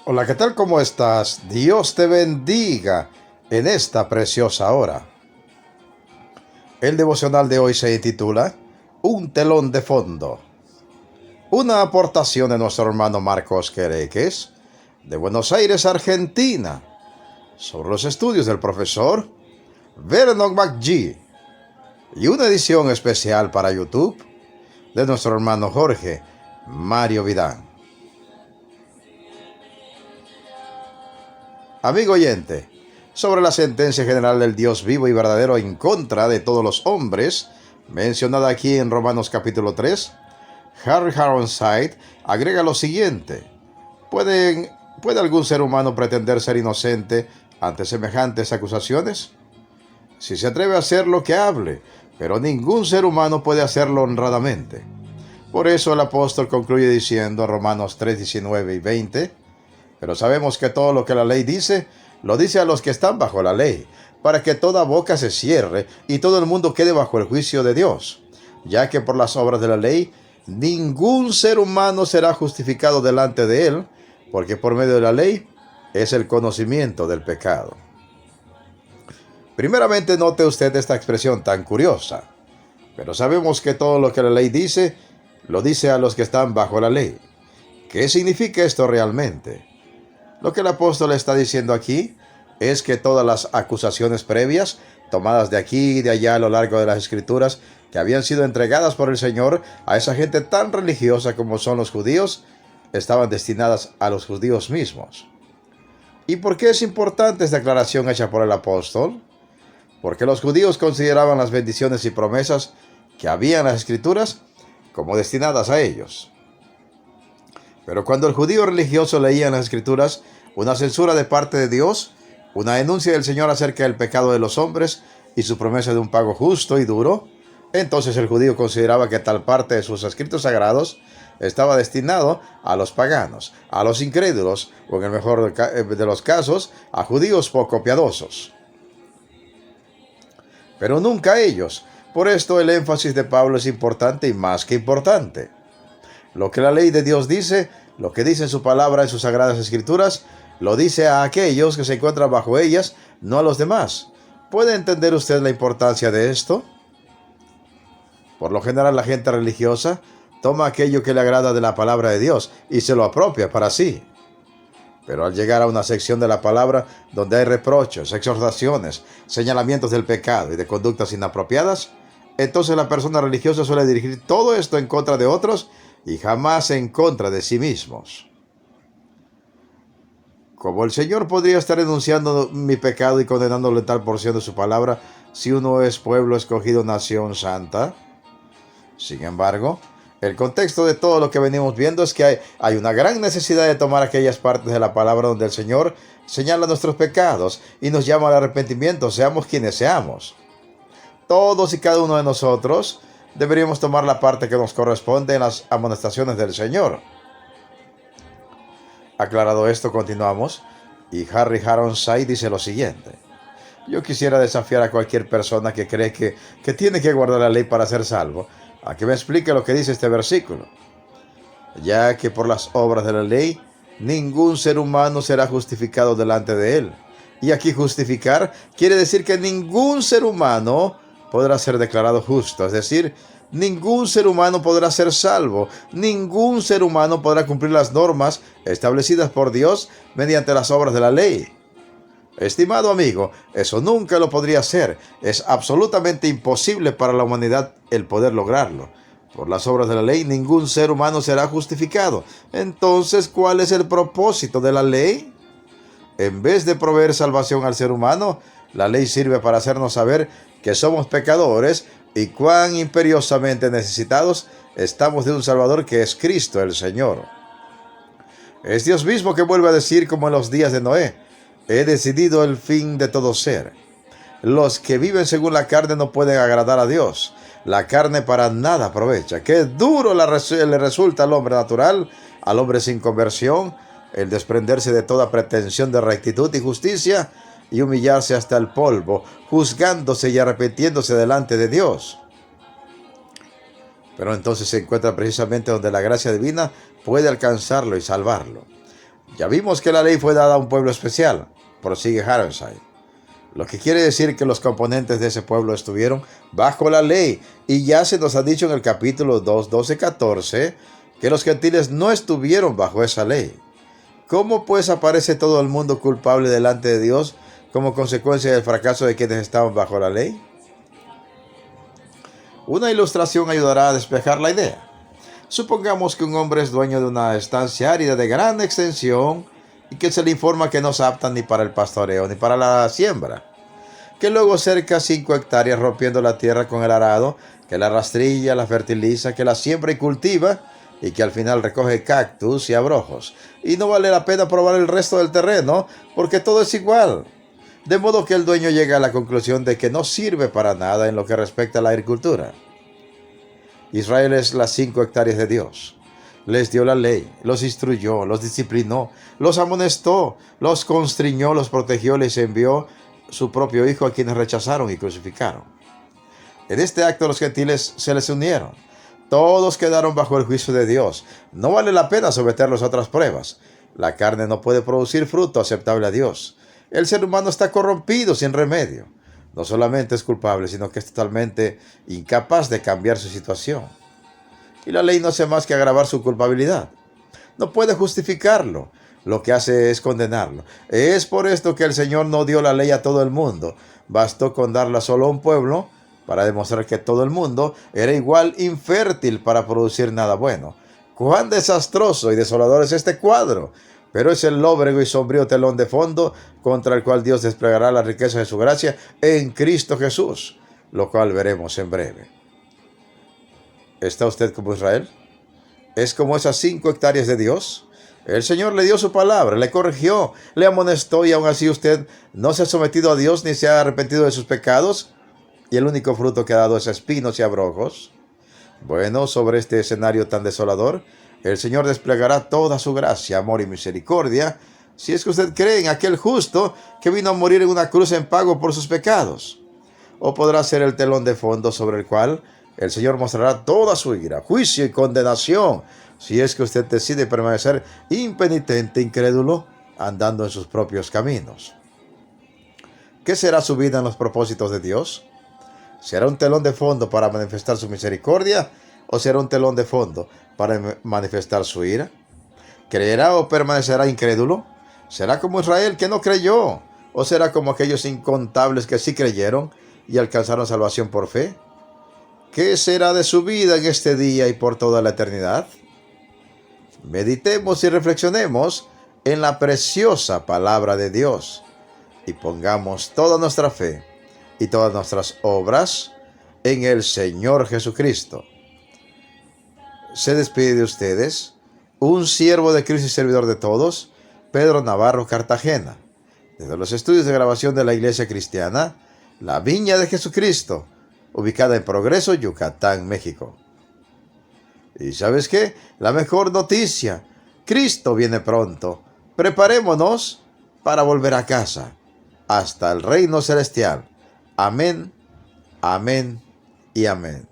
Hola, ¿qué tal? ¿Cómo estás? Dios te bendiga en esta preciosa hora. El devocional de hoy se titula Un telón de fondo. Una aportación de nuestro hermano Marcos Quereques, de Buenos Aires, Argentina, sobre los estudios del profesor Vernon McGee, y una edición especial para YouTube de nuestro hermano Jorge Mario Vidán. Amigo oyente, sobre la sentencia general del Dios vivo y verdadero en contra de todos los hombres, mencionada aquí en Romanos capítulo 3, Harry Haronside agrega lo siguiente: ¿Puede algún ser humano pretender ser inocente ante semejantes acusaciones? Si se atreve a hacerlo, que hable, pero ningún ser humano puede hacerlo honradamente. Por eso el apóstol concluye diciendo, Romanos 3, 19 y 20, pero sabemos que todo lo que la ley dice, lo dice a los que están bajo la ley, para que toda boca se cierre y todo el mundo quede bajo el juicio de Dios, ya que por las obras de la ley, ningún ser humano será justificado delante de él, porque por medio de la ley es el conocimiento del pecado. Primeramente, note usted esta expresión tan curiosa. Pero sabemos que todo lo que la ley dice, lo dice a los que están bajo la ley. ¿Qué significa esto realmente? Lo que el apóstol está diciendo aquí es que todas las acusaciones previas, tomadas de aquí y de allá a lo largo de las Escrituras, que habían sido entregadas por el Señor a esa gente tan religiosa como son los judíos, estaban destinadas a los judíos mismos. ¿Y por qué es importante esta declaración hecha por el apóstol? Porque los judíos consideraban las bendiciones y promesas que había en las Escrituras como destinadas a ellos. Pero cuando el judío religioso leía en las Escrituras una censura de parte de Dios, una denuncia del Señor acerca del pecado de los hombres y su promesa de un pago justo y duro, entonces el judío consideraba que tal parte de sus escritos sagrados estaba destinado a los paganos, a los incrédulos, o en el mejor de los casos, a judíos poco piadosos. Pero nunca a ellos. Por esto el énfasis de Pablo es importante y más que importante. Lo que la ley de Dios dice, lo que dice en su palabra en sus sagradas escrituras, lo dice a aquellos que se encuentran bajo ellas, no a los demás. ¿Puede entender usted la importancia de esto? Por lo general, la gente religiosa toma aquello que le agrada de la palabra de Dios y se lo apropia para sí. Pero al llegar a una sección de la palabra donde hay reproches, exhortaciones, señalamientos del pecado y de conductas inapropiadas, entonces la persona religiosa suele dirigir todo esto en contra de otros y jamás en contra de sí mismos. Como el Señor podría estar denunciando mi pecado y condenándole tal porción de su palabra si uno es pueblo escogido, nación santa. Sin embargo, el contexto de todo lo que venimos viendo es que hay una gran necesidad de tomar aquellas partes de la palabra donde el Señor señala nuestros pecados y nos llama al arrepentimiento, seamos quienes seamos. Todos y cada uno de nosotros deberíamos tomar la parte que nos corresponde en las amonestaciones del Señor. Aclarado esto, continuamos, y Harry Haronside dice lo siguiente: yo quisiera desafiar a cualquier persona que cree que tiene que guardar la ley para ser salvo, a que me explique lo que dice este versículo. Ya que por las obras de la ley, ningún ser humano será justificado delante de él. Y aquí justificar quiere decir que ningún ser humano podrá ser declarado justo, es decir, ningún ser humano podrá ser salvo, ningún ser humano podrá cumplir las normas establecidas por Dios mediante las obras de la ley. Estimado amigo, eso nunca lo podría hacer. Es absolutamente imposible para la humanidad el poder lograrlo. Por las obras de la ley, ningún ser humano será justificado. Entonces, ¿cuál es el propósito de la ley? En vez de proveer salvación al ser humano, la ley sirve para hacernos saber que somos pecadores y cuán imperiosamente necesitados estamos de un Salvador que es Cristo el Señor. Es Dios mismo que vuelve a decir, como en los días de Noé: he decidido el fin de todo ser. Los que viven según la carne no pueden agradar a Dios. La carne para nada aprovecha. Qué duro le resulta al hombre natural, al hombre sin conversión, el desprenderse de toda pretensión de rectitud y justicia y humillarse hasta el polvo, juzgándose y arrepintiéndose delante de Dios. Pero entonces se encuentra precisamente donde la gracia divina puede alcanzarlo y salvarlo. Ya vimos que la ley fue dada a un pueblo especial, prosigue Haronside, lo que quiere decir que los componentes de ese pueblo estuvieron bajo la ley, y ya se nos ha dicho en el capítulo 2, 12, 14, que los gentiles no estuvieron bajo esa ley. ¿Cómo pues aparece todo el mundo culpable delante de Dios como consecuencia del fracaso de quienes estaban bajo la ley? Una ilustración ayudará a despejar la idea. Supongamos que un hombre es dueño de una estancia árida de gran extensión y que se le informa que no es apta ni para el pastoreo ni para la siembra, que luego cerca 5 hectáreas rompiendo la tierra con el arado, que la rastrilla, la fertiliza, que la siembra y cultiva, y que al final recoge cactus y abrojos, y no vale la pena probar el resto del terreno porque todo es igual. De modo que el dueño llega a la conclusión de que no sirve para nada en lo que respecta a la agricultura. Israel es las 5 hectáreas de Dios. Les dio la ley, los instruyó, los disciplinó, los amonestó, los constriñó, los protegió, les envió su propio Hijo a quienes rechazaron y crucificaron. En este acto los gentiles se les unieron. Todos quedaron bajo el juicio de Dios. No vale la pena someterlos a otras pruebas. La carne no puede producir fruto aceptable a Dios. El ser humano está corrompido sin remedio. No solamente es culpable, sino que es totalmente incapaz de cambiar su situación. Y la ley no hace más que agravar su culpabilidad. No puede justificarlo. Lo que hace es condenarlo. Es por esto que el Señor no dio la ley a todo el mundo. Bastó con darla solo a un pueblo para demostrar que todo el mundo era igual infértil para producir nada bueno. ¡Cuán desastroso y desolador es este cuadro! Pero es el lóbrego y sombrío telón de fondo contra el cual Dios desplegará la riqueza de su gracia en Cristo Jesús, lo cual veremos en breve. ¿Está usted como Israel? ¿Es como esas 5 hectáreas de Dios? El Señor le dio su palabra, le corrigió, le amonestó, y aún así usted no se ha sometido a Dios ni se ha arrepentido de sus pecados, y el único fruto que ha dado es espinos y abrojos. Bueno, sobre este escenario tan desolador, el Señor desplegará toda su gracia, amor y misericordia, si es que usted cree en aquel justo que vino a morir en una cruz en pago por sus pecados. O podrá ser el telón de fondo sobre el cual el Señor mostrará toda su ira, juicio y condenación, si es que usted decide permanecer impenitente, incrédulo, andando en sus propios caminos. ¿Qué será su vida en los propósitos de Dios? ¿Será un telón de fondo para manifestar su misericordia o será un telón de fondo para manifestar su ira? ¿Creerá o permanecerá incrédulo? ¿Será como Israel que no creyó? ¿O será como aquellos incontables que sí creyeron y alcanzaron salvación por fe? ¿Qué será de su vida en este día y por toda la eternidad? Meditemos y reflexionemos en la preciosa palabra de Dios y pongamos toda nuestra fe y todas nuestras obras en el Señor Jesucristo. Se despide de ustedes un siervo de Cristo y servidor de todos, Pedro Navarro Cartagena, desde los estudios de grabación de la Iglesia Cristiana, La Viña de Jesucristo, ubicada en Progreso, Yucatán, México. ¿Y sabes qué? La mejor noticia: Cristo viene pronto. Preparémonos para volver a casa, hasta el reino celestial. Amén, amén y amén.